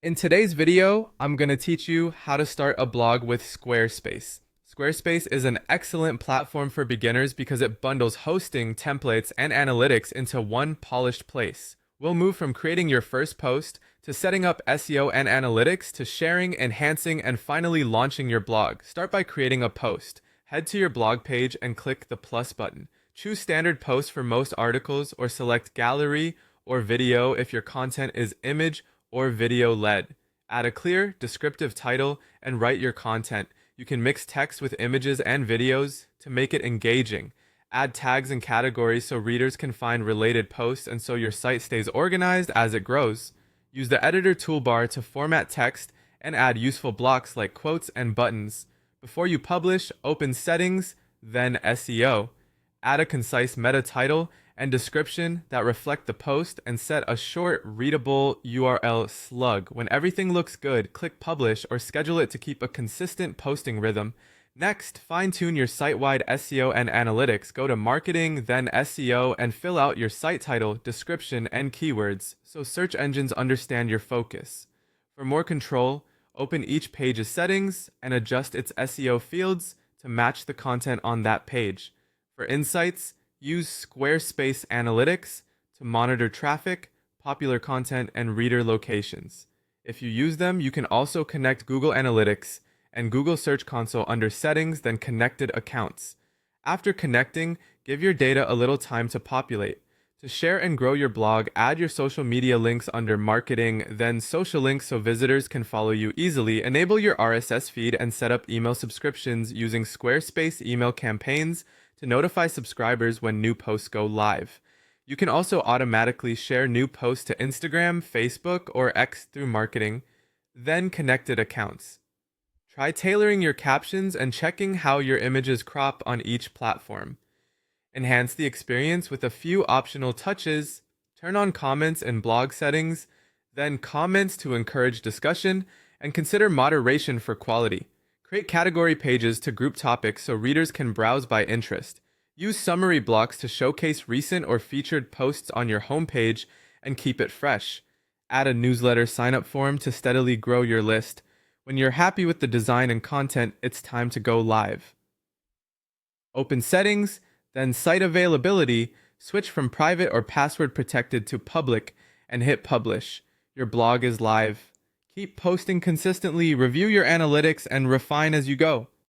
In today's video, I'm going to teach you how to start a blog with Squarespace. Squarespace is an excellent platform for beginners because it bundles hosting, templates, and analytics into one polished place. We'll move from creating your first post to setting up SEO and analytics to sharing, enhancing, and finally launching your blog. Start by creating a post. Head to your blog page and click the plus button. Choose standard posts for most articles or select gallery or video if your content is image or video led. Add a clear, descriptive title and write your content. You can mix text with images and videos to make it engaging. Add tags and categories so readers can find related posts and so your site stays organized as it grows. Use the editor toolbar to format text and add useful blocks like quotes and buttons. Before you publish, open Settings, then SEO. Add a concise meta title and description that reflect the post and set a short, readable URL slug. When everything looks good, click publish or schedule it to keep a consistent posting rhythm. Next, fine-tune your site-wide SEO and analytics. Go to marketing, then SEO, and fill out your site title, description, and keywords so search engines understand your focus. For more control, open each page's settings and adjust its SEO fields to match the content on that page. For insights, use Squarespace Analytics to monitor traffic, popular content, and reader locations. If you use them, you can also connect Google Analytics and Google Search Console under Settings, then Connected Accounts. After connecting, give your data a little time to populate. To share and grow your blog, add your social media links under Marketing, then Social Links so visitors can follow you easily. Enable your RSS feed and set up email subscriptions using Squarespace email campaigns to notify subscribers when new posts go live. You can also automatically share new posts to Instagram, Facebook, or X through Marketing, then Connected Accounts. Try tailoring your captions and checking how your images crop on each platform. Enhance the experience with a few optional touches. Turn on comments in blog settings, then comments to encourage discussion, and consider moderation for quality. Create category pages to group topics so readers can browse by interest. Use summary blocks to showcase recent or featured posts on your homepage and keep it fresh. Add a newsletter sign-up form to steadily grow your list. When you're happy with the design and content, it's time to go live. Open Settings, then Site Availability, switch from private or password protected to public, and hit Publish. Your blog is live. Keep posting consistently, review your analytics, and refine as you go.